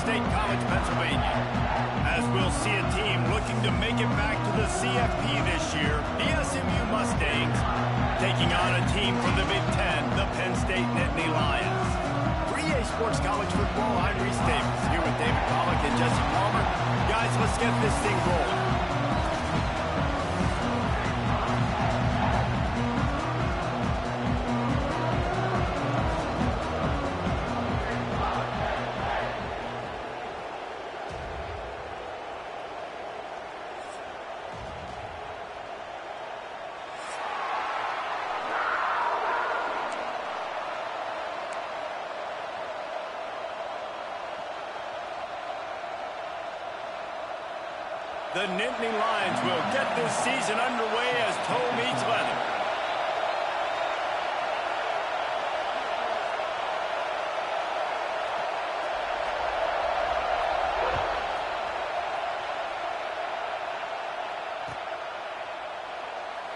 State College, Pennsylvania. As we'll see a team looking to make it back to the CFP this year, the SMU Mustangs, taking on a team from the Big Ten, the Penn State Nittany Lions. For EA Sports College Football, I'm Reese Davis, here with David Pollack and Jesse Palmer. Guys, let's get this thing rolling. The Nittany Lions will get this season underway as toe meets leather.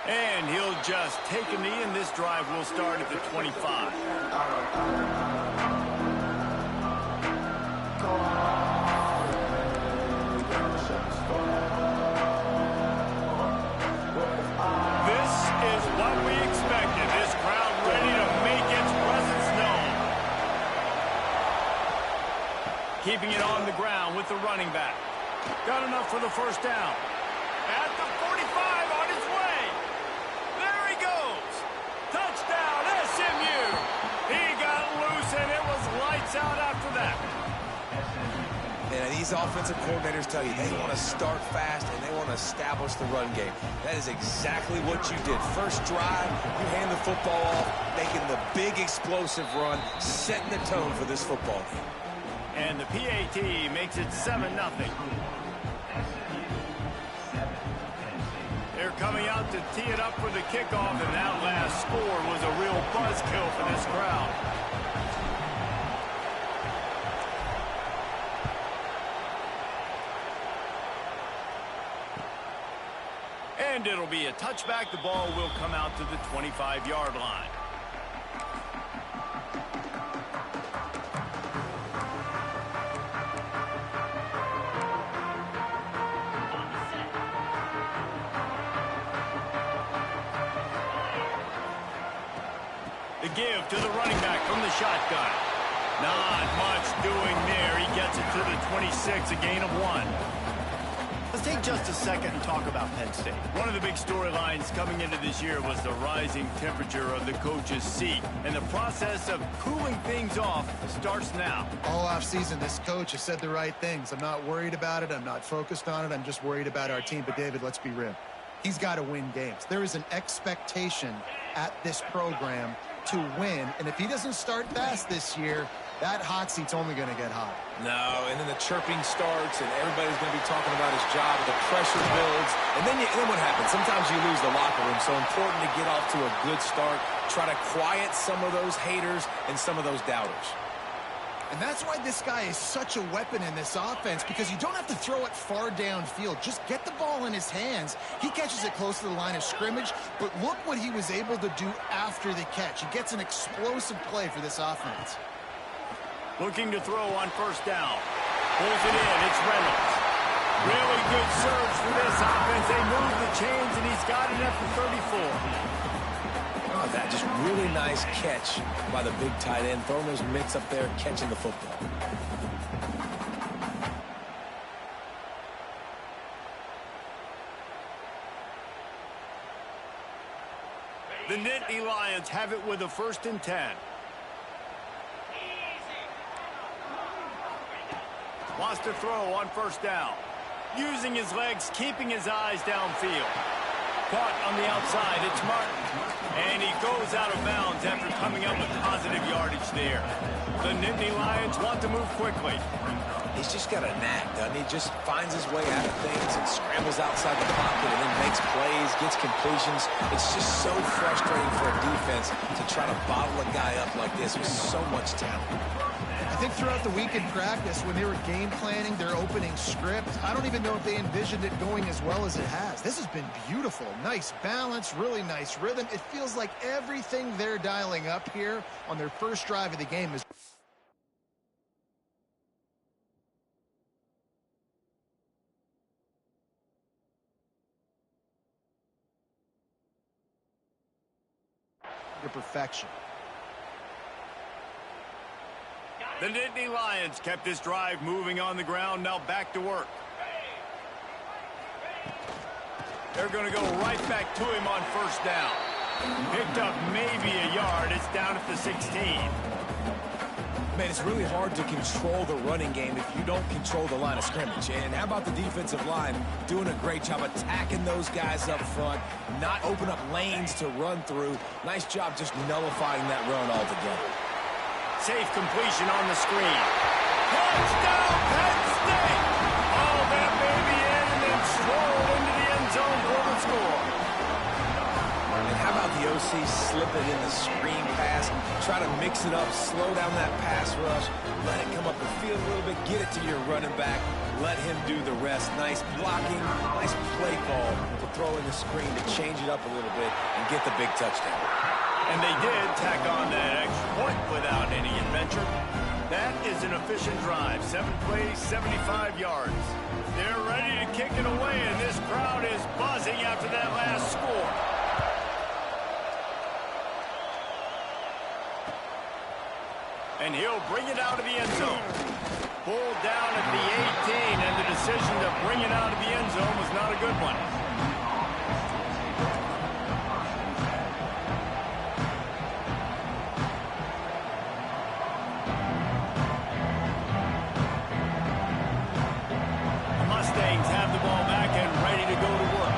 And he'll just take a knee, and this drive will start at the 25. Keeping it on the ground with the running back. Got enough for the first down. At the 45, on his way. There he goes. Touchdown, SMU. He got loose, and it was lights out after that. And these offensive coordinators tell you they want to start fast and they want to establish the run game. That is exactly what you did. First drive, you hand the football off, making the big explosive run, setting the tone for this football game. And the PAT makes it 7-0. They're coming out to tee it up for the kickoff, and that last score was a real buzzkill for this crowd. And it'll be a touchback. The ball will come out to the 25-yard line. The give to the running back from the shotgun. Not much doing there. He gets it to the 26, a gain of 1. Let's take just a second and talk about Penn State. One of the big storylines coming into this year was the rising temperature of the coach's seat. And the process of cooling things off starts now. All offseason, this coach has said the right things. I'm not worried about it. I'm not focused on it. I'm just worried about our team. But, David, let's be real. He's got to win games. There is an expectation at this program to win, and if he doesn't start fast this year, that hot seat's only going to get hot. No, and then the chirping starts, and everybody's going to be talking about his job. The pressure builds, and then what happens? Sometimes you lose the locker room, so important to get off to a good start. Try to quiet some of those haters and some of those doubters. And that's why this guy is such a weapon in this offense, because you don't have to throw it far downfield. Just get the ball in his hands. He catches it close to the line of scrimmage, but look what he was able to do after the catch. He gets an explosive play for this offense. Looking to throw on first down. Pulls it in. It's Reynolds. Really good surge for this offense. They move the chains, and he's got it at the 34. That just really nice catch by the big tight end, throwing those mitts up there, catching the football. The Nittany Lions have it with a 1st and 10. Wants to throw on first down. Using his legs, keeping his eyes downfield. Caught on the outside, it's Martin. And he goes out of bounds after coming up with positive yardage there. The Nittany Lions want to move quickly. He's just got a knack, doesn't he? Just finds his way out of things and scrambles outside the pocket and then makes plays, gets completions. It's just so frustrating for a defense to try to bottle a guy up like this with so much talent. I think throughout the week in practice, when they were game planning their opening script, I don't even know if they envisioned it going as well as it has. This has been beautiful. Nice balance, really nice rhythm. It feels like everything they're dialing up here on their first drive of the game is your perfection. The Nittany Lions kept this drive moving on the ground. Now back to work. They're going to go right back to him on first down. Picked up maybe a yard. It's down at the 16. Man, it's really hard to control the running game if you don't control the line of scrimmage. And how about the defensive line doing a great job attacking those guys up front, not open up lanes to run through. Nice job just nullifying that run altogether. Safe completion on the screen. Touchdown, Penn State! Oh, that baby in and then strolled into the end zone for the score. And how about the OC slip it in the screen pass, try to mix it up, slow down that pass rush, let it come up the field a little bit, get it to your running back, let him do the rest. Nice blocking, nice play call to throw in the screen to change it up a little bit and get the big touchdown. And they did tack on that extra point without any adventure. That is an efficient drive. 7 plays, 75 yards. They're ready to kick it away, and this crowd is buzzing after that last score. And he'll bring it out of the end zone. Pulled down at the 18, and the decision to bring it out of the end zone was not a good one. The Mustangs have the ball back and ready to go to work.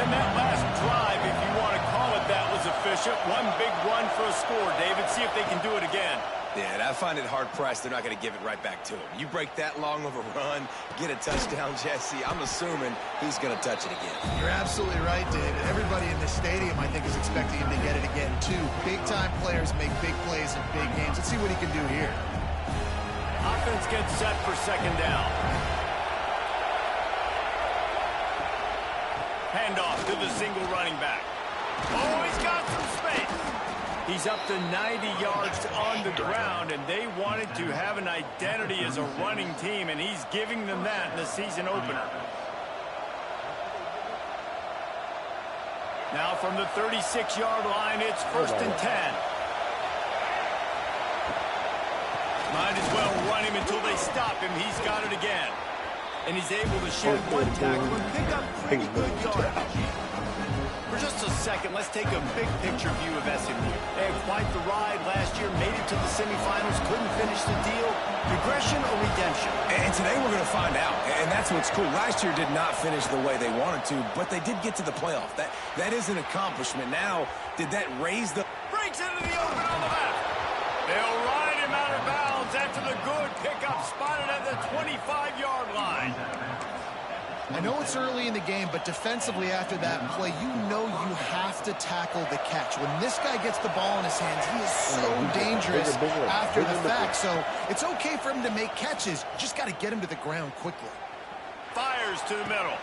And that last drive, if you want to call it that, was efficient. One big run for a score, David. See if they can do it again. Yeah, I find it hard-pressed they're not going to give it right back to him. You break that long of a run, get a touchdown, Jesse, I'm assuming he's going to touch it again. You're absolutely right, David. Everybody in this stadium, I think, is expecting him to get it again, too. Big-time players make big plays in big games. Let's see what he can do here. Offense gets set for second down. Handoff to the single running back. Oh, he's got some space. He's up to 90 yards on the ground, and they wanted to have an identity as a running team, and he's giving them that in the season opener. Now from the 36-yard line, it's 1st and 10. Might as well run him until they stop him. He's got it again. And he's able to shed one tackle and pick up pretty good yardage. For just a second, let's take a big picture view of SMU. They had quite the ride last year, made it to the semifinals, couldn't finish the deal. Regression or redemption? And today we're going to find out, and that's what's cool. Last year did not finish the way they wanted to, but they did get to the playoff. That is an accomplishment. Now, did that raise the... Breaks into the open on the left. They'll ride him out of bounds after the good pickup spotted at the 25-yard line. I know it's early in the game, but defensively after that play, you know you have to tackle the catch. When this guy gets the ball in his hands, he is so dangerous after the fact. So it's okay for him to make catches. You just got to get him to the ground quickly. Fires to the middle.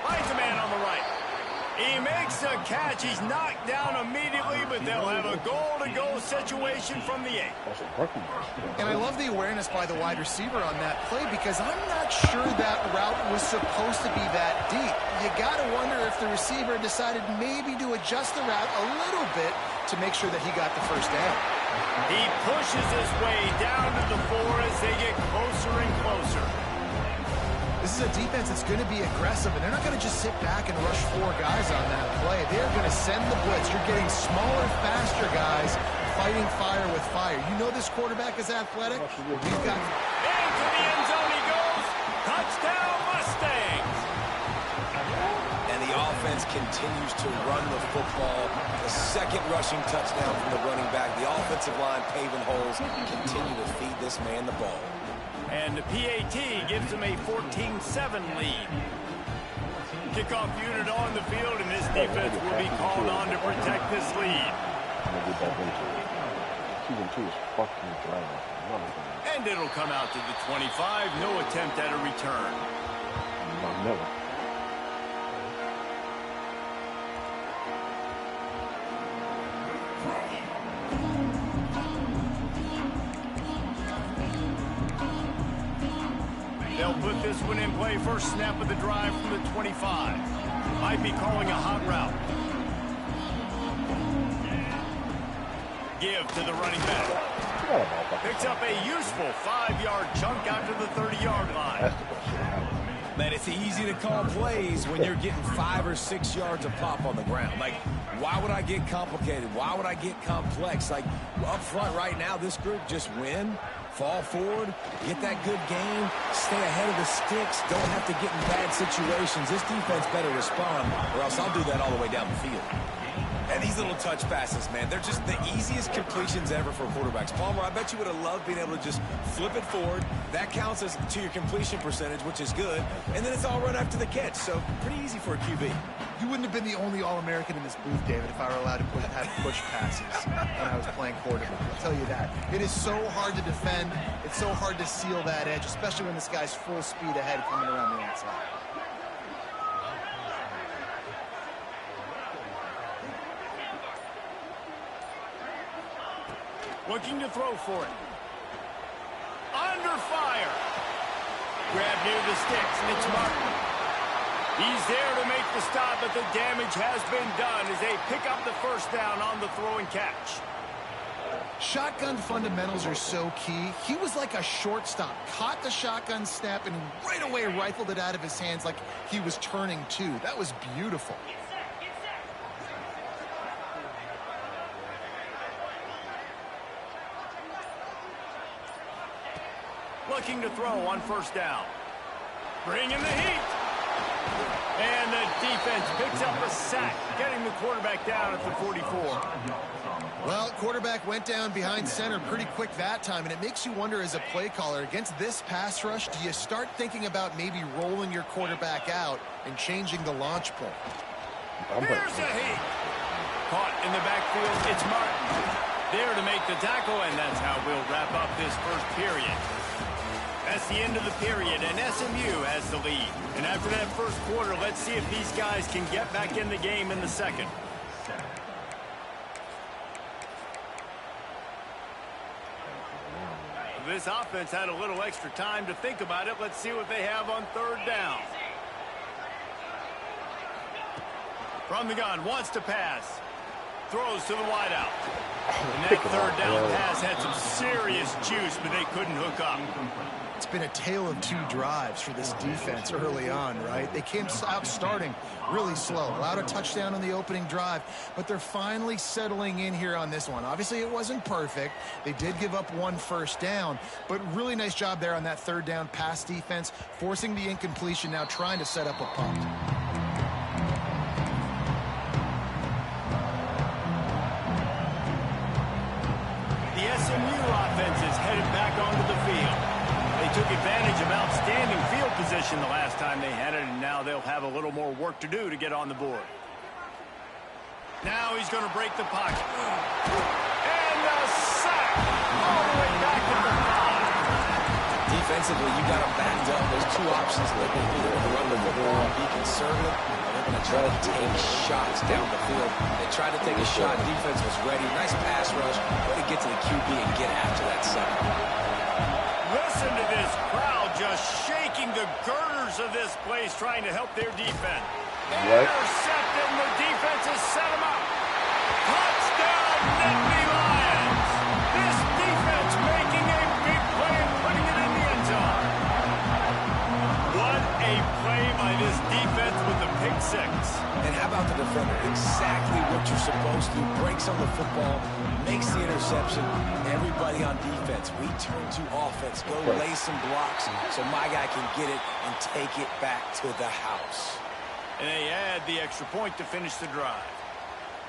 Finds a man on the right. He makes a catch. He's knocked down immediately, but they'll have a goal-to-go situation from the 8. And I love the awareness by the wide receiver on that play because I'm not sure that route was supposed to be that deep. You got to wonder if the receiver decided maybe to adjust the route a little bit to make sure that he got the first down. He pushes his way down to the 4 as they get closer and closer. This is a defense that's going to be aggressive, and they're not going to just sit back and rush 4 guys on that play. They're going to send the blitz. You're getting smaller, faster guys fighting fire with fire. You know this quarterback is athletic. We've got... Into the end zone he goes. Touchdown, Mustangs. And the offense continues to run the football. The second rushing touchdown from the running back. The offensive line paving holes. Continue to feed this man the ball. And the PAT gives them a 14-7 lead. Kickoff unit on the field, and this defense will be called on to protect this lead. And it'll come out to the 25. No attempt at a return. They'll put this one in play. First snap of the drive from the 25. Might be calling a hot route. give to the running back. Picks up a useful 5-yard chunk out to the 30-yard line. Man, it's easy to call plays when you're getting 5 or 6 yards of pop on the ground. Like, why would I get complicated? Why would I get complex? Like, up front right now, this group just win, fall forward, get that good game, stay ahead of the sticks, don't have to get in bad situations. This defense better respond, or else I'll do that all the way down the field. And these little touch passes, man, they're just the easiest completions ever for quarterbacks. Palmer, I bet you would have loved being able to just flip it forward. That counts as to your completion percentage, which is good. And then it's all run after the catch, so pretty easy for a QB. You wouldn't have been the only All-American in this booth, David, if I were allowed to have push passes when I was playing quarterback. I'll tell you that. It is so hard to defend. It's so hard to seal that edge, especially when this guy's full speed ahead coming around the outside. Looking to throw for it. Under fire. Grab near the sticks, and it's Martin. He's there to make the stop, but the damage has been done as they pick up the first down on the throw and catch. Shotgun fundamentals are so key. He was like a shortstop. Caught the shotgun snap and right away rifled it out of his hands like he was turning two. That was beautiful. Looking to throw on first down. Bringing the heat. And the defense picks up a sack, getting the quarterback down at the 44. Well, quarterback went down behind center pretty quick that time, and it makes you wonder as a play caller, against this pass rush, do you start thinking about maybe rolling your quarterback out and changing the launch point? Here's a heat. Caught in the backfield, it's Martin. There to make the tackle, and that's how we'll wrap up this first period. That's the end of the period, and SMU has the lead. And after that first quarter, let's see if these guys can get back in the game in the second. This offense had a little extra time to think about it. Let's see what they have on third down. From the gun, wants to pass. Throws to the wideout. And that third down pass had some serious juice, but they couldn't hook up. It's been a tale of two drives for this defense early on, right? They came out starting really slow, allowed a touchdown on the opening drive, but they're finally settling in here on this one. Obviously, it wasn't perfect. They did give up one first down, but really nice job there on that third down pass defense, forcing the incompletion, now trying to set up a punt. The SMU offense is headed back onto the field. They took advantage of outstanding field position the last time they had it, and now they'll have a little more work to do to get on the board. Now he's going to break the pocket. And a sack all the way back to the 5. Defensively, you got them backed up. There's two options that they do. They're going to run the football, be conservative, or they're going to try to take shots down the field. They tried to take a shot. Defense was ready. Nice pass rush. Way to get to the QB and get after that sack. Listen to this crowd just shaking the girders of this place, trying to help their defense. Intercepted, and the defense has set him up. Touchdown, Nittany Lions. This defense making a big play and putting it in the end zone. What a play by this defense with the pick six. And how about the defender? Exactly what you're supposed to. Breaks on the football, makes the interception. Everybody on defense, we turn to offense. Go lay some blocks so my guy can get it and take it back to the house. And they add the extra point to finish the drive.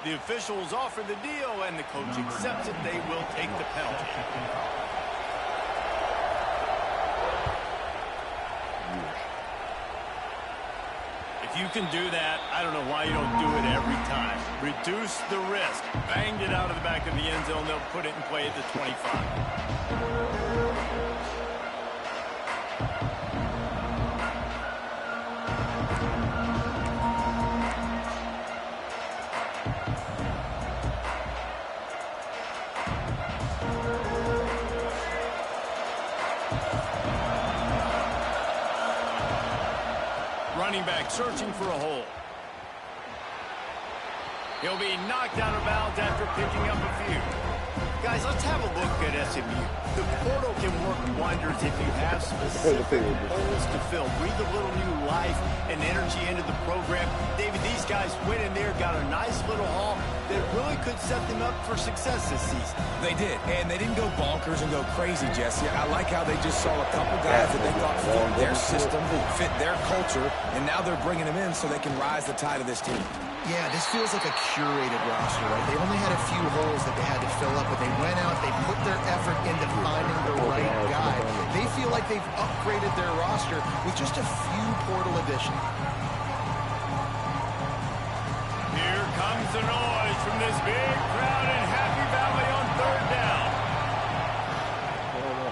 The officials offer the deal, and the coach accepts it. They will take the penalty. If you can do that, I don't know why you don't do it every time. Reduce the risk. Banged it out of the back of the end zone. They'll put it in play at the 25. Running back searching for a hole. He'll be knocked out of bounds after picking up a few. Guys, let's have a look at SMU. The portal can work wonders if you have specific holes to fill. Breathe a little new life and energy into the program. David, these guys went in there, got a nice little haul that really could set them up for success this season. They did, and they didn't go bonkers and go crazy, Jesse. I like how they just saw a couple guys that they thought fit their system, fit their culture, and now they're bringing them in so they can rise the tide of this team. Yeah, this feels like a curated roster, right? They only had a few holes that they had to fill up, but they went out, they put their effort into finding the right guy. They feel like they've upgraded their roster with just a few portal additions. Here comes the noise from this big crowd in Happy Valley on third down.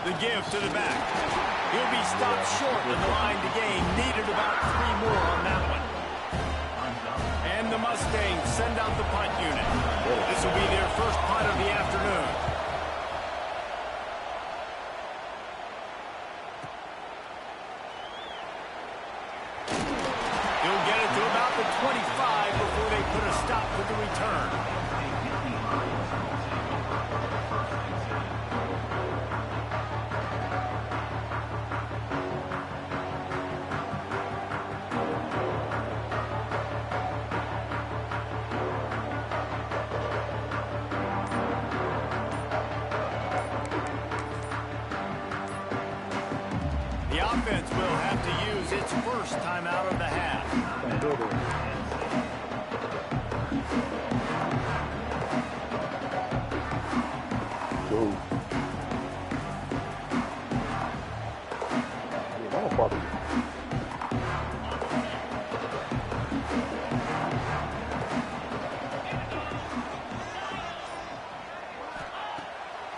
The give to the back. He'll be stopped short of the line to gain. Needed about 3 more on that one. And the Mustangs send out the punt unit. This will be their first punt of the afternoon. He'll get it to about the 25 before they put a stop with the return. The offense will have to use its first timeout of the half.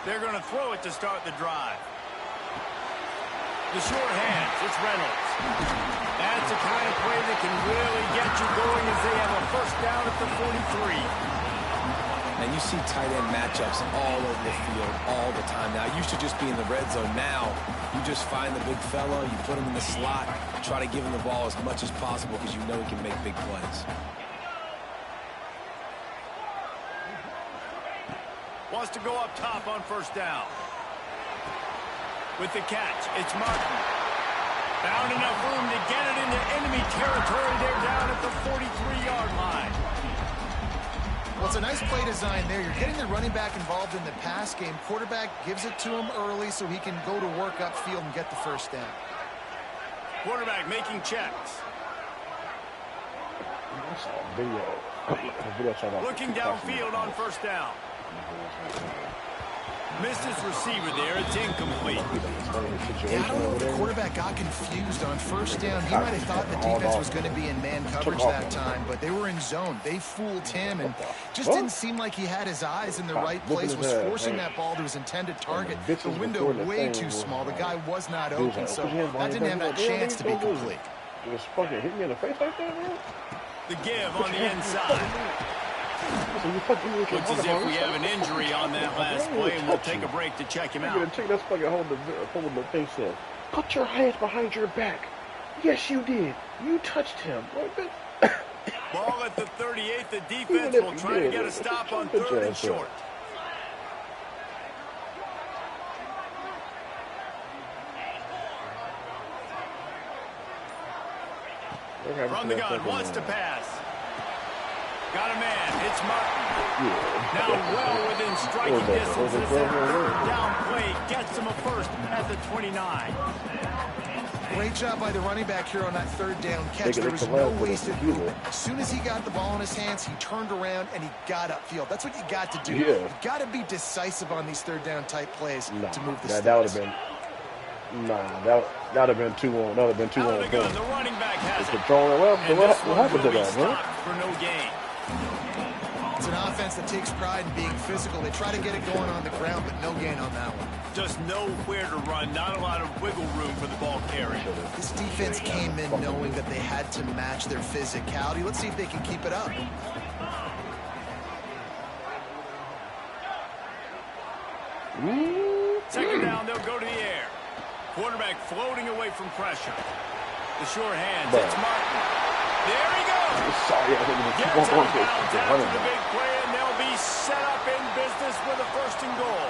They're going to throw it to start the drive. The short hands, it's Reynolds. That's the kind of play that can really get you going as they have a first down at the 43. And you see tight end matchups all over the field all the time now. It used to just be in the red zone. Now you just find the big fella, you put him in the slot, try to give him the ball as much as possible because you know he can make big plays. Wants to go up top on first down. With the catch, it's Martin. Found enough room to get it into enemy territory. They're down at the 43-yard line. Well, it's a nice play design there. You're getting the running back involved in the pass game. Quarterback gives it to him early so he can go to work upfield and get the first down. Quarterback making checks. Looking downfield on first down. Missed his receiver there. It's incomplete. Yeah, I don't know if the quarterback got confused on first down. He might have thought the defense was going to be in man coverage that time, but they were in zone. They fooled him and just didn't seem like he had his eyes in the right place, was forcing that ball to his intended target. The window way too small. The guy was not open, so that didn't have that chance to be complete. Just fucking hit me in the face like that, man. The give on the inside. Looks as if we have an injury on that last play, and we'll take a break to check him out. You're going to take that fucking hold the thing said. Put your hands behind your back. Yes, you did. You touched him. Ball at the 38. The defense will try to get a stop on third and short. From the gun, wants to pass. Got a man. It's Martin. Now well within striking distance. As that third down play gets him a first at the 29. Great job by the running back here on that third down catch. There was no wasted movement. As soon as he got the ball in his hands, he turned around and he got upfield. That's what you got to do. You've got to be decisive on these third down type plays to move the sticks. That would have been. That would have been 2-1. That would have been 2-1. The running back has it. What happened to that, man? For no gain. It's an offense that takes pride in being physical. They try to get it going on the ground, but no gain on that one. Just nowhere to run. Not a lot of wiggle room for the ball carrier. This defense came in knowing that they had to match their physicality. Let's see if they can keep it up. Second down, they'll go to the air. Quarterback floating away from pressure. The short hands, it's Martin. There he goes. Gets out of bounds after the big play, and they'll will be set up in business with a 1st and goal.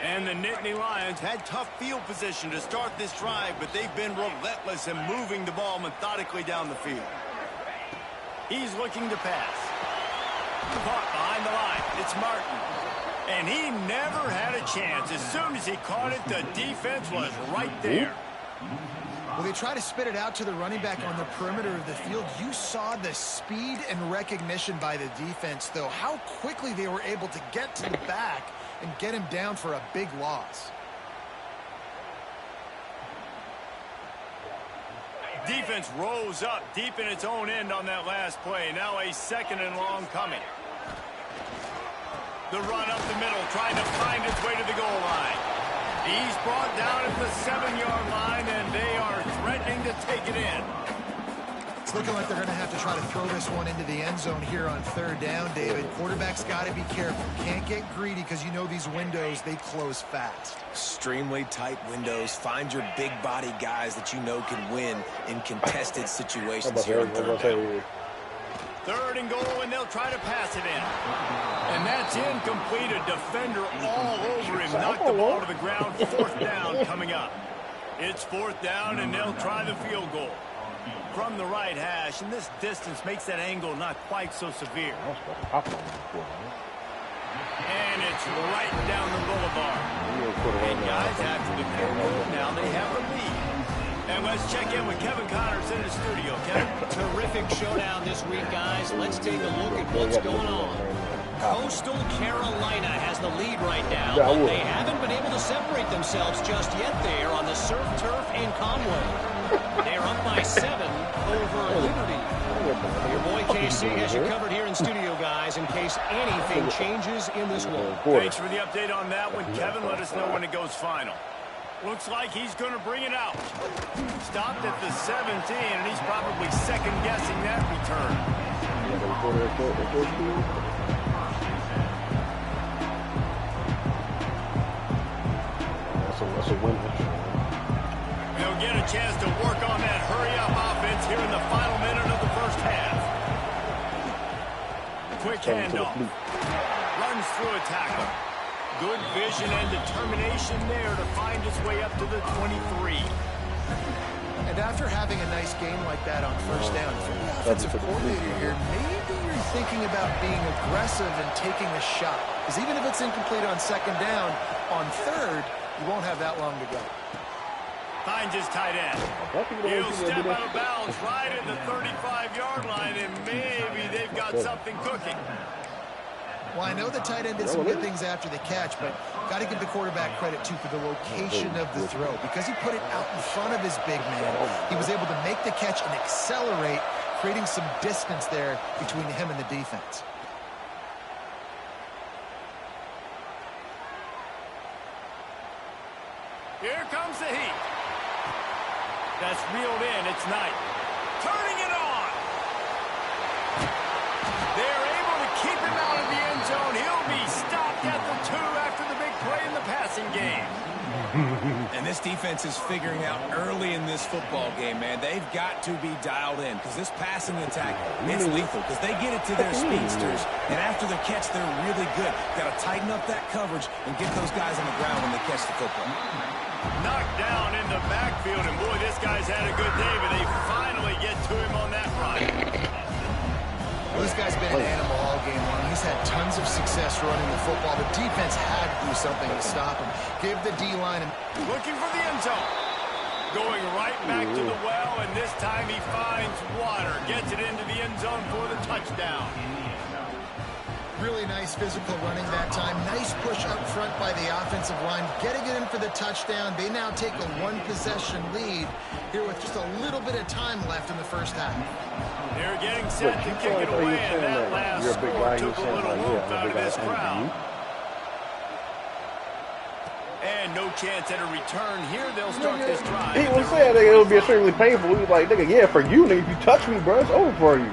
And the Nittany Lions had tough field position to start this drive, but they've been relentless in moving the ball methodically down the field. He's looking to pass. Caught behind the line. It's Martin. And he never had a chance. As soon as he caught it, the defense was right there. Well, they try to spit it out to the running back on the perimeter of the field. You saw the speed and recognition by the defense, though, how quickly they were able to get to the back and get him down for a big loss. Defense rose up deep in its own end on that last play. Now a 2nd and long coming. The run up the middle, trying to find its way to the goal line. He's brought down at the 7-yard line, and they are threatening to take it in. It's looking like they're going to have to try to throw this one into the end zone here on 3rd down, David. Quarterback's got to be careful. Can't get greedy because you know these windows, they close fast. Extremely tight windows. Find your big body guys that you know can win in contested situations here on 3rd down. 3rd and goal, and they'll try to pass it in. And that's incomplete. A defender all over him. Knocked the ball to the ground. 4th down coming up. It's 4th down, and they'll try the field goal. From the right hash, and this distance makes that angle not quite so severe. And it's right down the boulevard. And guys, after the field goal, now they have the lead. And let's check in with Kevin Connors in the studio. Kevin? Terrific showdown this week, guys. Let's take a look at what's going on. Coastal Carolina has the lead right now, but they haven't been able to separate themselves just yet there on the surf turf in Conway. They're up by 7 over Liberty. Your boy KC has you covered here in studio, guys, in case anything changes in this one. Thanks for the update on that one, Kevin. Let us know when it goes final. Looks like he's going to bring it out. Stopped at the 17, and he's probably second-guessing that return. That's a win. They'll get a chance to work on that hurry-up offense here in the final minute of the 1st half. Quick handoff. Runs through a tackle. Good vision and determination there to find his way up to the 23. And after having a nice game like that on 1st down, if you're the offensive coordinator here, maybe you're thinking about being aggressive and taking a shot. Because even if it's incomplete on 2nd down, on 3rd, you won't have that long to go. Finds his tight end. He'll step out of bounds right at the 35-yard line, and maybe they've got something cooking. Well, I know the tight end did some good things after the catch, but got to give the quarterback credit, too, for the location of the throw. Because he put it out in front of his big man, he was able to make the catch and accelerate, creating some distance there between him and the defense. Here comes the heat. That's reeled in. It's Knight. Turning it on. They're able to keep him out of the end zone. He'll be stopped at the 2 after the big play in the passing game. And this defense is figuring out early in this football game, man. They've got to be dialed in because this passing attack, it's lethal because they get it to their speedsters, and after the catch, they're really good. Got to tighten up that coverage and get those guys on the ground when they catch the football. Knocked down in the backfield, and boy, this guy's had a good day, but they finally get to him on that run. Well, this guy's been an animal all game long. He's had tons of success running the football. The defense had to do something to stop him. Give the D-line and looking for the end zone. Going right back to the well, and this time he finds water. Gets it into the end zone for the touchdown. Really nice physical running that time. Nice push up front by the offensive line. Getting it in for the touchdown. They now take a 1-possession lead here with just a little bit of time left in the 1st half. They're getting set to kick it away, and that last score took a little whoop out of this crowd. And no chance at a return here. They'll start this drive. He was saying that it would be extremely painful. He was like, nigga, yeah, for you, nigga, if you touch me, bro, it's over for you.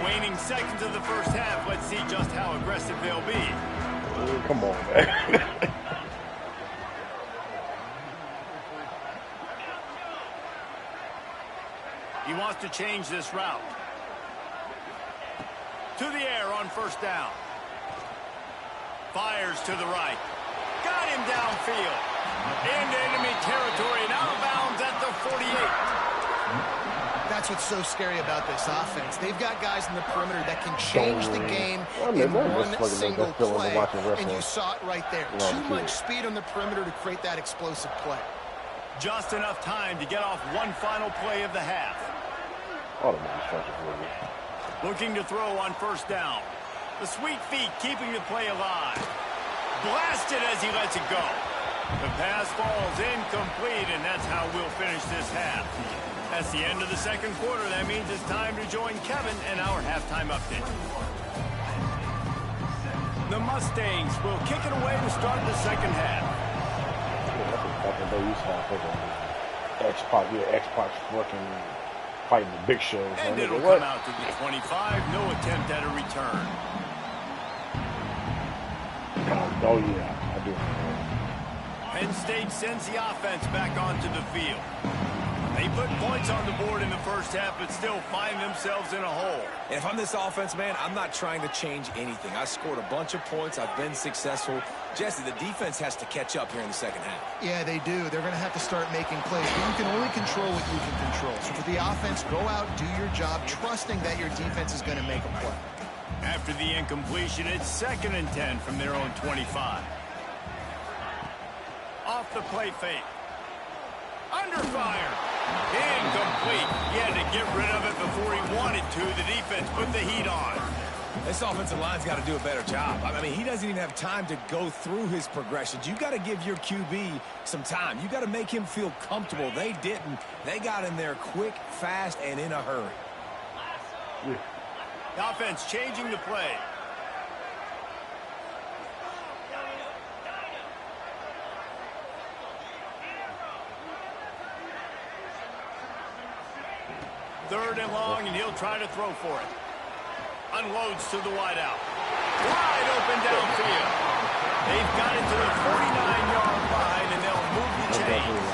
Waning seconds of the 1st half. Let's see just how aggressive they'll be. Come on, man. He wants to change this route. To the air on first down. Fires to the right. Got him downfield. Into enemy territory and out of bounds at the 48. That's what's so scary about this offense. They've got guys in the perimeter that can change the game in one single play, and you saw it right there. Too much speed on the perimeter to create that explosive play. Just enough time to get off one final play of the half. Looking to throw on first down. The sweet feet keeping the play alive. Blasted as he lets it go. The pass falls incomplete, and that's how we'll finish this half. That's the end of the second quarter. That means it's time to join Kevin and our halftime update. The Mustangs will kick it away to start the second half. X-Pac working, fighting the Big Show. And it'll come out to the 25. No attempt at a return. Oh, yeah, I do. Penn State sends the offense back onto the field. They put points on the board in the first half, but still find themselves in a hole. And if I'm this offense, man, I'm not trying to change anything. I scored a bunch of points. I've been successful. Jesse, the defense has to catch up here in the second half. Yeah, they do. They're going to have to start making plays. But you can only control what you can control. So for the offense, go out, do your job, trusting that your defense is going to make a play. After the incompletion, it's 2nd and 10 from their own 25. Off the play fake. Under fire. Incomplete. He had to get rid of it before he wanted to. The defense put the heat on. This offensive line's got to do a better job. I mean, he doesn't even have time to go through his progressions. You got to give your QB some time. You got to make him feel comfortable. They didn't. They got in there quick, fast, and in a hurry. The offense changing the play. Third and long, and he'll try to throw for it. Unloads to the wideout. Wide open downfield. They've got it to the 49-yard line, and they'll move the chains.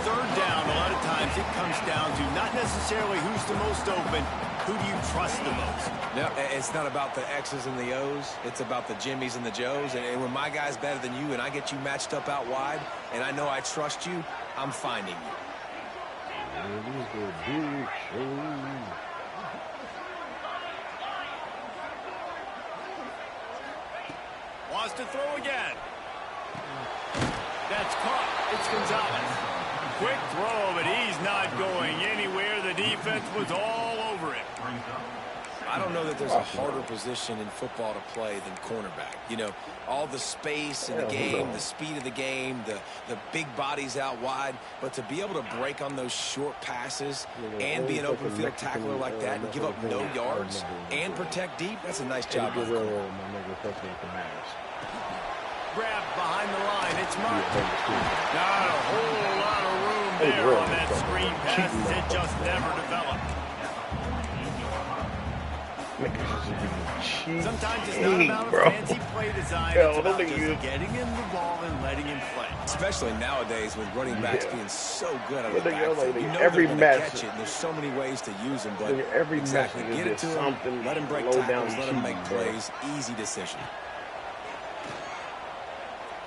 Third down, a lot of times it comes down to not necessarily who's the most open, who do you trust the most? No, it's not about the X's and the O's. It's about the Jimmies and the Joes. And when my guy's better than you and I get you matched up out wide, and I know I trust you, I'm finding you. Wants to throw again. That's caught. It's Gonzalez. Quick throw, but he's not going anywhere. The defense was all over it. I don't know that there's a harder position in football to play than cornerback. You know, all the space in the game, the speed of the game, the big bodies out wide. But to be able to break on those short passes and be an open field tackler like that and give up no yards and protect deep, that's a nice job by the corner. Grabbed behind the line. It's marked. Not a whole lot of room there on that screen pass. It just never developed. Sometimes it's not about a fancy play design. It's about just getting him the ball and letting him play. Especially nowadays with running backs being so good out of the backfield. You know every they're going to catch it, and there's so many ways to use them. But every exactly, get it to him, let him break tackles, let him make plays. Easy decision.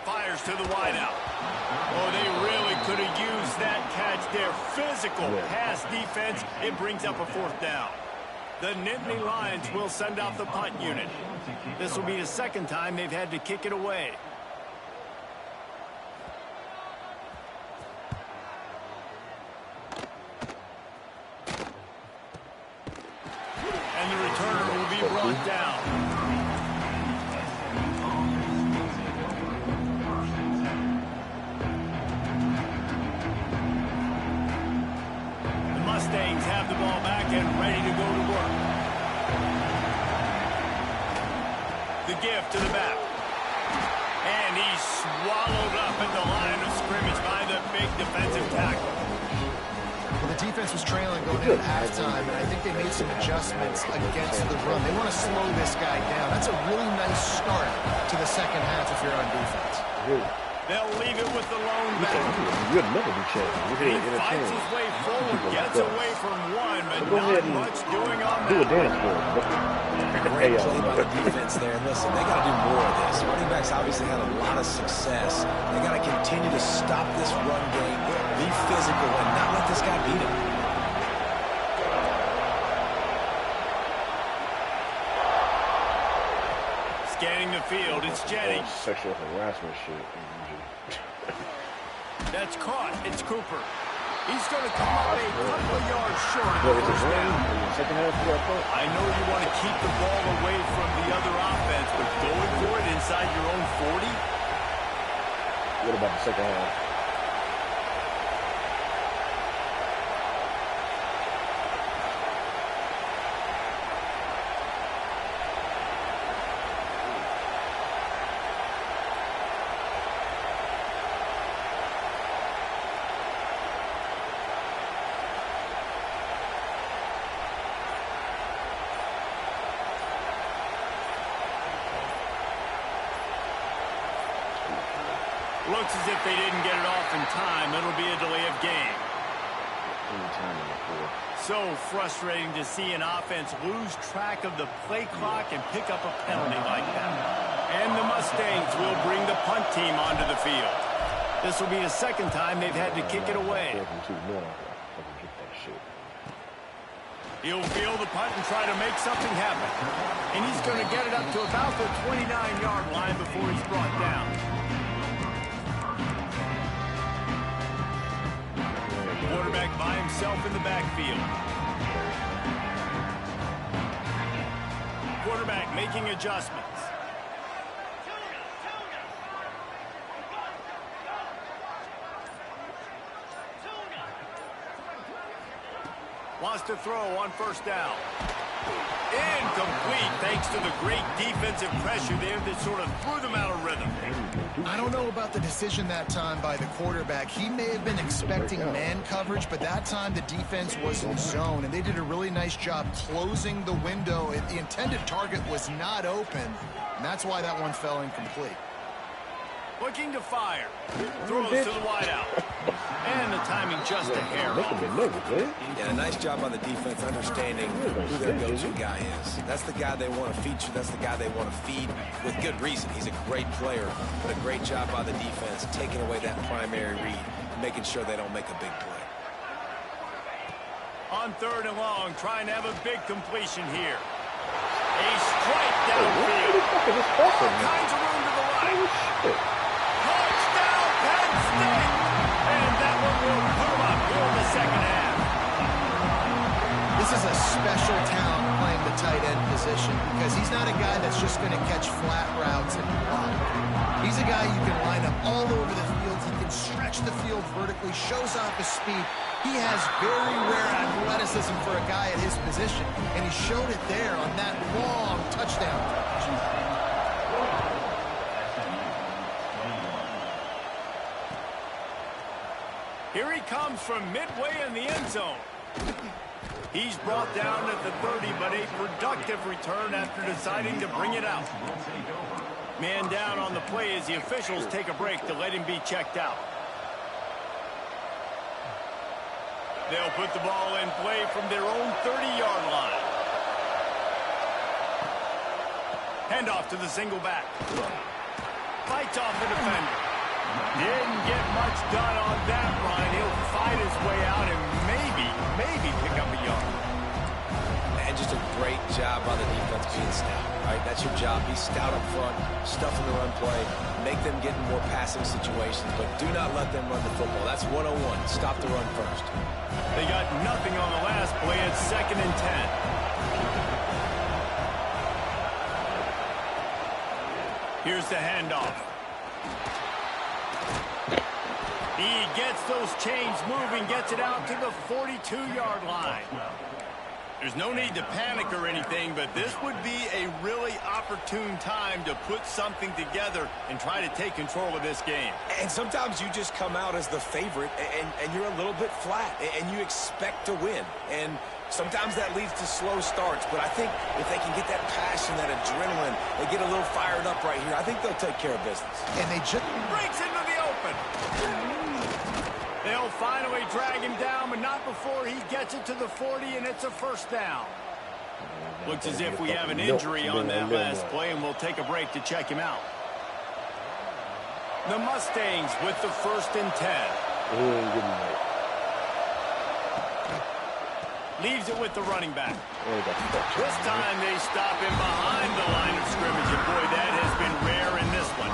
Fires to the wideout. Oh, they really could have used that catch there. Physical pass defense. It brings up a fourth down. The Nittany Lions will send out the punt unit. This will be the second time they've had to kick it away. And the returner will be brought down. Mustangs have the ball back and ready to go to work. The give to the back. And he's swallowed up at the line of scrimmage by the big defensive tackle. Well, the defense defense was trailing going into halftime, and I think they made some adjustments against the run. They want to slow this guy down. That's a really nice start to the second half if you're on defense. They'll leave it with the lone back. You'll never be champion. He fights his way forward, gets away from one, but not much doing on that. Do a dance for him. Great play by the defense there. And listen, they got to do more of this. Running backs obviously had a lot of success. They got to continue to stop this run game, be physical, and not let this guy beat him. Scanning the field, it's Jennings. Sexual harassment shit. That's caught. It's Cooper. He's going to come up a couple of yards short of the first down. I know you want to keep the ball away from the other offense, but going for it inside your own 40? What about the second half? Looks as if they didn't get it off in time. It'll be a delay of game. So frustrating to see an offense lose track of the play clock and pick up a penalty like that. And the Mustangs will bring the punt team onto the field. This will be the second time they've had to kick it away. He'll field the punt and try to make something happen. And he's going to get it up to about the 29-yard line before he's brought down. Quarterback by himself in the backfield. Quarterback making adjustments. Wants to throw on first down. Incomplete thanks to the great defensive pressure there that sort of threw them out of rhythm. I don't know about the decision that time by the quarterback. He may have been expecting man coverage, but that time the defense was in zone, and they did a really nice job closing the window. The intended target was not open, and that's why that one fell incomplete. Looking to fire. Throws to the wideout. And the timing just a hair off. Yeah, a nice job on the defense understanding who their go-to guy is. That's the guy they want to feature. That's the guy they want to feed with good reason. He's a great player, but a great job by the defense taking away that primary read, making sure they don't make a big play. On third and long, trying to have a big completion here. A strike downfield. All kinds of room to the right. Touchdown, Penn State! And that one will put them up here in the second half. This is a special talent playing the tight end position because he's not a guy that's just going to catch flat routes and block. He's a guy you can line up all over the field. He can stretch the field vertically, shows off his speed. He has very rare athleticism for a guy at his position, and he showed it there on that long touchdown. Here he comes from midway in the end zone. He's brought down at the 30, but a productive return after deciding to bring it out. Man down on the play as the officials take a break to let him be checked out. They'll put the ball in play from their own 30-yard line. Handoff to the single back. Fights off the defender. Didn't get much done on that run. He'll fight his way out and maybe pick up a yard. And just a great job by the defense being stout, right? That's your job. Be stout up front, stuff in the run play, make them get in more passing situations, but do not let them run the football. That's 101. Stop the run first. They got nothing on the last play. It's 2nd and 10. Here's the handoff. He gets those chains moving, gets it out to the 42-yard line. There's no need to panic or anything, but this would be a really opportune time to put something together and try to take control of this game. And sometimes you just come out as the favorite, and you're a little bit flat, and you expect to win. And sometimes that leads to slow starts, but I think if they can get that passion, that adrenaline, they get a little fired up right here, I think they'll take care of business. And they just breaks into the open. They'll finally drag him down, but not before he gets it to the 40, and it's a first down. Looks as if we have an injury on that last play, and we'll take a break to check him out. The Mustangs with the 1st and 10. Leaves it with the running back. This time they stop him behind the line of scrimmage, and boy, that has been rare in this one.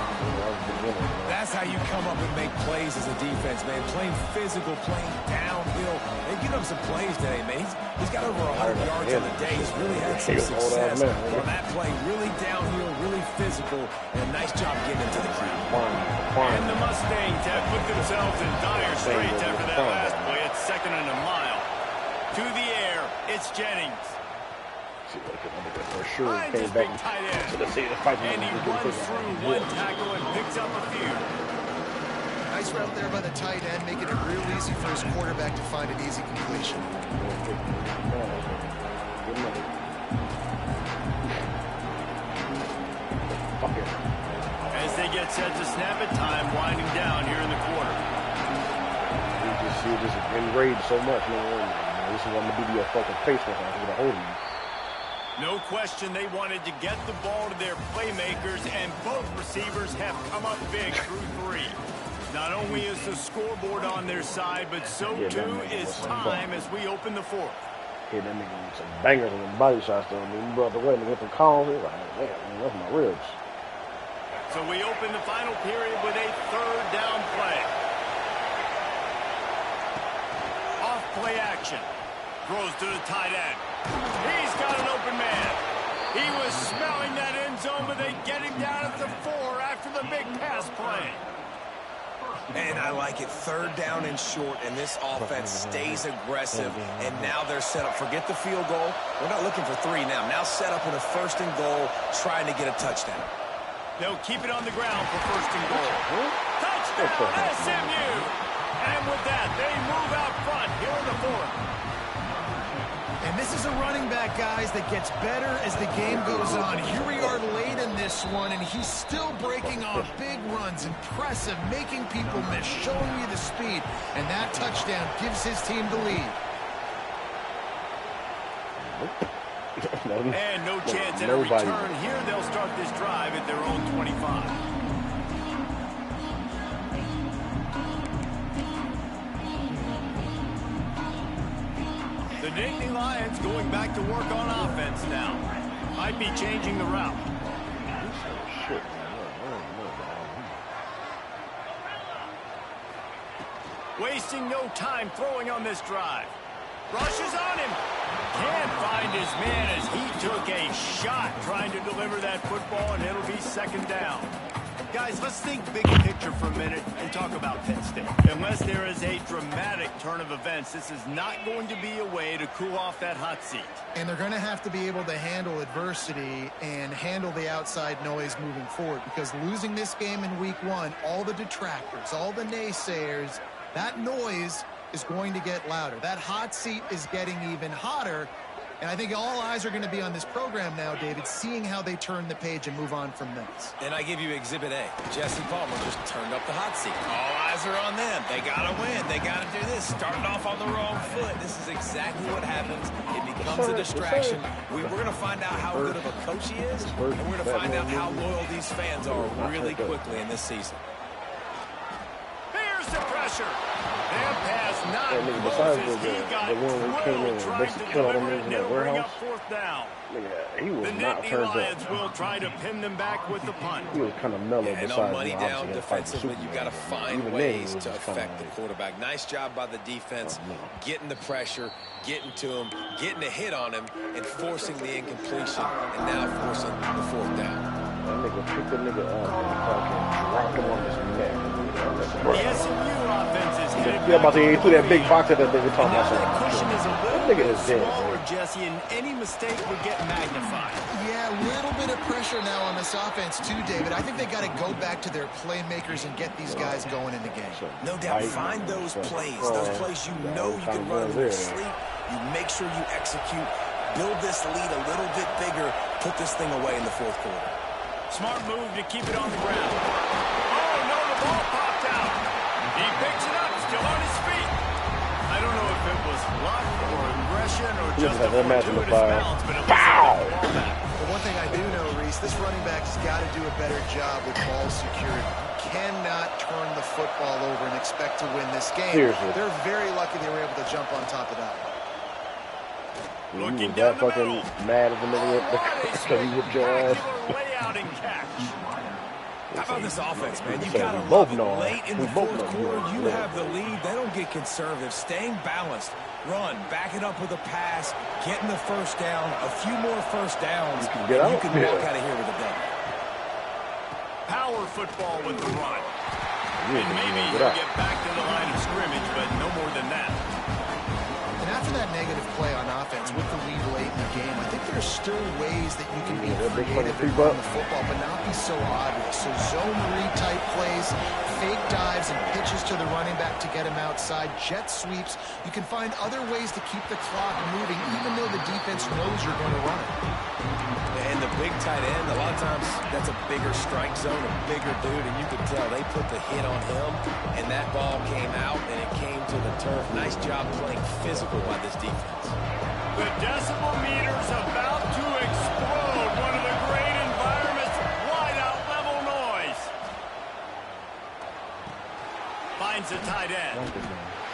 That's how you come up and make plays as a defense, man. Playing physical, playing downhill. They've given up some plays today, man. He's got over 100 yards on the day. He's really had some success on that play. Really downhill, really physical, and a nice job getting into the crowd. And the Mustangs have put themselves in dire straits after that last play. It's 2nd and a mile. To the air, it's Jennings. For sure, Finds his big tight end. And he runs through one tackle and picks up a few. nice route there by the tight end, making it real easy for his quarterback to find an easy completion. As they get set to snap it, time winding down here in the quarter. You just see it just enraged so much, man. This is what I'm going to do to your fucking face with. I'm going to hold you. No question they wanted to get the ball to their playmakers, and both receivers have come up big through 3. Not only is the scoreboard on their side, but so too is time as we open the 4th. Hit that nigga with some bangers and some body shots though. I mean, you brought the way and hit the calls. It was like, man, that's my ribs. So we open the final period with a 3rd down play. Off play action. Throws to the tight end. He's got an open man. He was smelling that end zone, but they get him down at the 4 after the big pass play. And I like it. 3rd down and short, and this offense stays aggressive. And now they're set up. Forget the field goal. We're not looking for 3 now. Now set up in a 1st and goal, trying to get a touchdown. They'll keep it on the ground for 1st and goal. Touchdown, SMU! And with that, they move out front here in the 4th. And this is a running back, guys, that gets better as the game goes on. Here we are late in this one, and he's still breaking off big runs. Impressive, making people miss, showing you the speed. And that touchdown gives his team the lead. And no chance at a return here. They'll start this drive at their own 25. The Nittany Lions going back to work on offense now. Might be changing the route. Wasting no time throwing on this drive. Rushes on him. Can't find his man as he took a shot trying to deliver that football, and it'll be 2nd down. Guys, let's think big picture for a minute and talk about Penn State. Unless there is a dramatic turn of events, this is not going to be a way to cool off that hot seat. And they're going to have to be able to handle adversity and handle the outside noise moving forward, because losing this game in week 1, all the detractors, all the naysayers, that noise is going to get louder. That hot seat is getting even hotter. And I think all eyes are going to be on this program now, David, seeing how they turn the page and move on from this. And I give you Exhibit A. Jesse Palmer just turned up the hot seat. All eyes are on them. They got to win. They got to do this. Started off on the wrong foot. This is exactly what happens. It becomes a distraction. We're going to find out how good of a coach he is, and we're going to find out how loyal these fans are really quickly in this season. Here's the pressure. That pass not besides close as he got the one we came in and trying to basically killed deliver them it, in and that it'll bring warehouse. up 4th down. He was The not Nittany turned Lions up. will try to pin them back with the punt. He was kind of mellow. And on money down defensively, you've got to find ways to affect the quarterback. Nice job by the defense, getting the pressure, getting to him, getting a hit on him, and forcing the incompletion, and now forcing the 4th down. That nigga picked the nigga up and dropped him on his neck. The SMU offense is headed Yeah, about to he threw that big back. box at that nigga talking Now about that cushion is a that little nigga bit is dead. smaller Jesse, and any mistake would get magnified. Yeah, a little bit of pressure now on this offense too, David. I think they got to go back to their playmakers and get these guys going in the game. No doubt. Find those plays you know you can run in your sleep. You make sure you execute. Build this lead a little bit bigger. Put this thing away in the fourth quarter. Smart move to keep it on the ground. Oh, no, the ball popped out. He picks it up, still on his feet. I don't know if it was luck or aggression or just a fortuitous balance, but it looks like the ball back. But one thing I do know, Reese, this running back's got to do a better job with ball security. You cannot turn the football over and expect to win this game. Seriously. They're very lucky they were able to jump on top of that. You was that fucking mad at the middle because he whipped your ass. How about this offense, man? You got to love it. Late in the fourth quarter, you have the lead. They don't get conservative. Staying balanced. Run. Back it up with a pass. Getting the first down. A few more first downs. You can walk out of here with a dub. Power football with the run. And maybe he'll get back to the line of scrimmage, but no more than that. And after that negative play on offense with the lead late in the game, I think there's still ways that you can be creative and run the football, but not be so obvious. So zone read type plays, fake dives and pitches to the running back to get him outside, jet sweeps. You can find other ways to keep the clock moving, even though the defense knows you're going to run it. And the big tight end, a lot of times that's a bigger strike zone, a bigger dude, and you can tell they put the hit on him, and that ball came out, and it came to the turf. Nice job playing physical by this defense. The decibel meter's about to explode. One of the great environments, wide out level noise. Finds the tight end.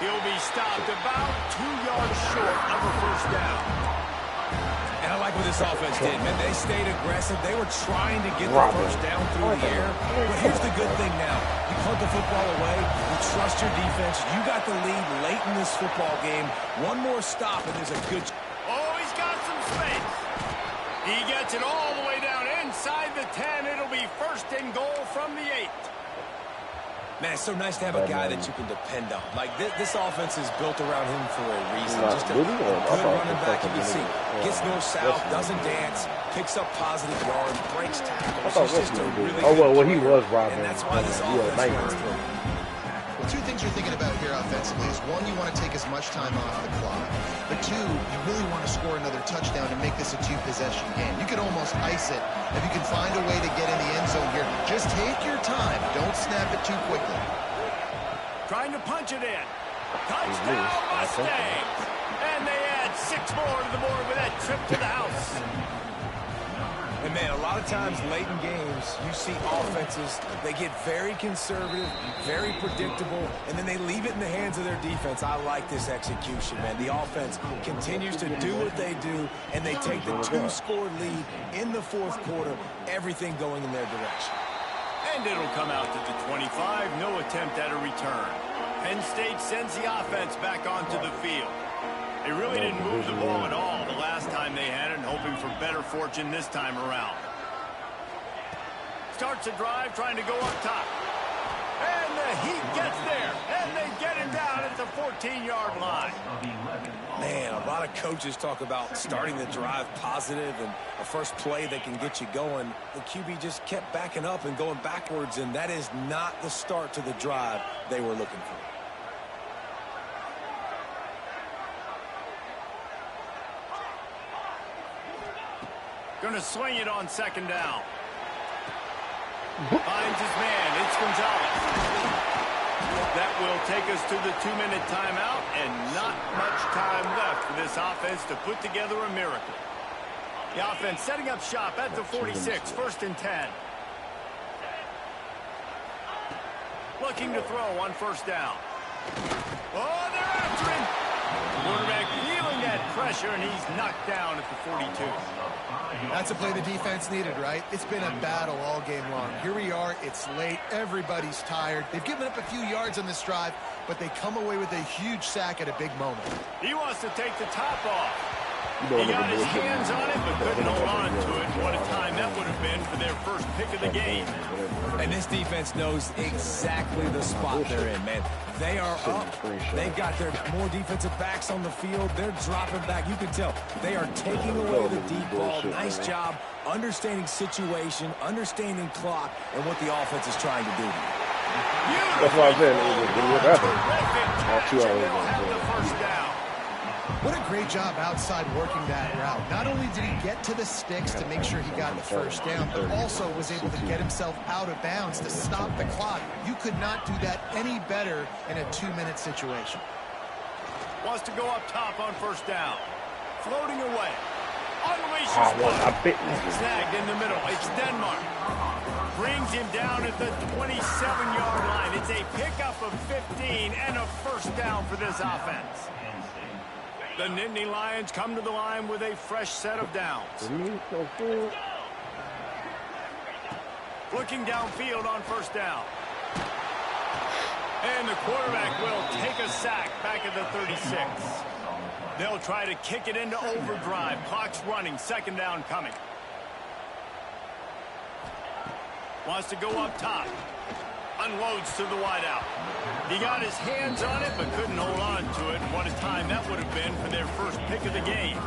He'll be stopped about 2 yards short of a first down. And I like what this offense did, man. They stayed aggressive. They were trying to get the first down through the air. But here's the good thing now. You punt the football away. You trust your defense. You got the lead late in this football game. One more stop, and there's a good... Oh, he's got some space. He gets it all the way down inside the 10. It'll be first and goal from the 8. Man, it's so nice to have a guy that you can depend on. Like, this offense is built around him for a reason. Just a good running back, you can see. Gets north-south, doesn't dance, picks up positive yards, breaks tackles. He's just a really good well, he was robbing. And that's why this offense runs through. Well, two things you're thinking about here offensively is, one, you want to take as much time off the clock. But two, you really want to score another touchdown and make this a two-possession game. You could almost ice it if you can find a way to get in the end zone here. Just take your time. Don't snap it too quickly. Trying to punch it in. Touchdown Mustangs! And they add 6 more to the board with that trip to the house. And, man, a lot of times late in games, you see offenses, they get very conservative, very predictable, and then they leave it in the hands of their defense. I like this execution, man. The offense continues to do what they do, and they take the 2-score lead in the fourth quarter, everything going in their direction. And it'll come out to the 25. No attempt at a return. Penn State sends the offense back onto the field. They really didn't move the ball at all the last time they had it, and hoping for better fortune this time around. Starts a drive trying to go up top. And the Heat gets there, and they get him down at the 14-yard line. Man, a lot of coaches talk about starting the drive positive and a first play that can get you going. The QB just kept backing up and going backwards, and that is not the start to the drive they were looking for. Going to swing it on second down. Finds his man. It's Gonzalez. That will take us to the 2-minute timeout, and not much time left for this offense to put together a miracle. The offense setting up shop at the 46, 1st and 10. Looking to throw on first down. Oh, they're after him. Quarterback feeling that pressure, and he's knocked down at the 42. That's a play the defense needed, right? It's been a battle all game long. Here we are. It's late. Everybody's tired. They've given up a few yards on this drive, but they come away with a huge sack at a big moment. He wants to take the top off. He got his hands on it, but couldn't hold on to it. What a time that would have been for their first pick of the game. And this defense knows exactly the spot they're in, man. They are up. They've got their more defensive backs on the field. They're dropping back. You can tell they are taking away the deep ball. Nice job understanding situation, understanding clock, and what the offense is trying to do. That's why I'm saying all 2 hours. What a great job outside working that route. Not only did he get to the sticks to make sure he got the first down, but also was able to get himself out of bounds to stop the clock. You could not do that any better in a 2-minute situation. Wants to go up top on first down. Floating away. Unleashes one. Snagged in the middle. It's Denmark. Brings him down at the 27-yard line. It's a pickup of 15 and a first down for this offense. The Nittany Lions come to the line with a fresh set of downs. Looking downfield on first down. And the quarterback will take a sack back at the 36. They'll try to kick it into overdrive. Clock's running. Second down coming. Wants to go up top. Unloads to the wideout. He got his hands on it, but couldn't hold on to it. What a time that would have been for their first pick of the game.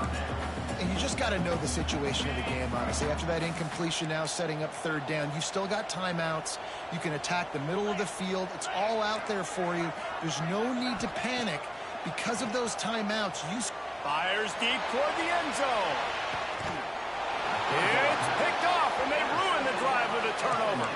And you just got to know the situation of the game, honestly. After that incompletion, now setting up third down, you still got timeouts. You can attack the middle of the field. It's all out there for you. There's no need to panic. Because of those timeouts, you fires deep toward the end zone. It's picked off, and they ruin the drive with a turnover.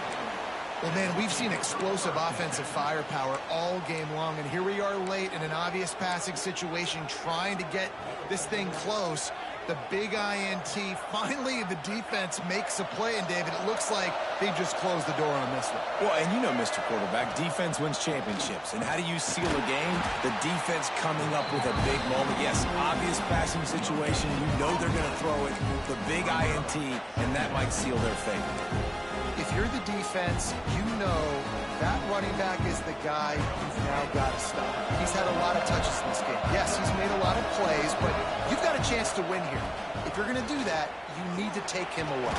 Well, man, we've seen explosive offensive firepower all game long, and here we are late in an obvious passing situation trying to get this thing close. The big INT. Finally, the defense makes a play, and David, it looks like they just closed the door on this one. Well, and you know, Mr. Quarterback, defense wins championships. And how do you seal a game? The defense coming up with a big moment. Yes, obvious passing situation. You know they're going to throw it. The big INT, and that might seal their fate. If you're the defense, you know that running back is the guy you've now got to stop. He's had a lot of touches in this game. Yes, he's made a lot of plays, but you've got a chance to win here. If you're going to do that, you need to take him away.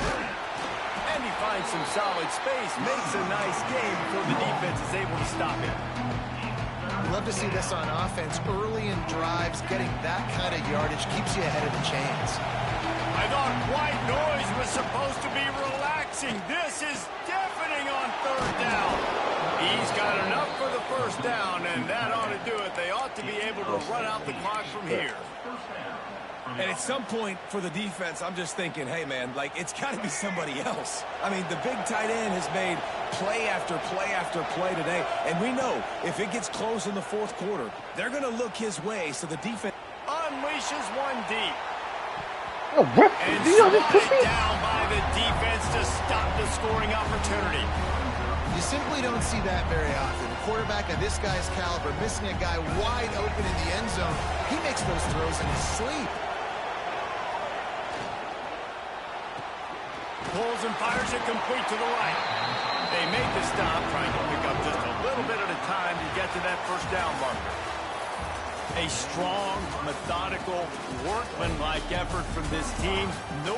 And he finds some solid space, makes a nice game before the defense is able to stop him. Love to see this on offense. Early in drives, getting that kind of yardage keeps you ahead of the chains. I thought white noise was supposed to be relaxing. This is deafening on third down. He's got enough for the first down, and that ought to do it. They ought to be able to run out the clock from here. And at some point for the defense, I'm just thinking, hey, man, like, it's got to be somebody else. I mean, the big tight end has made play after play after play today. And we know if it gets close in the fourth quarter, they're going to look his way. So the defense unleashes one deep. Oh, what? And slotted down by the defense to stop the scoring opportunity. You simply don't see that very often. A quarterback of this guy's caliber missing a guy wide open in the end zone. He makes those throws in his sleep. Pulls and fires it complete to the right. They make the stop, trying to pick up just a little bit at a time to get to that first down marker. A strong, methodical, workmanlike effort from this team. No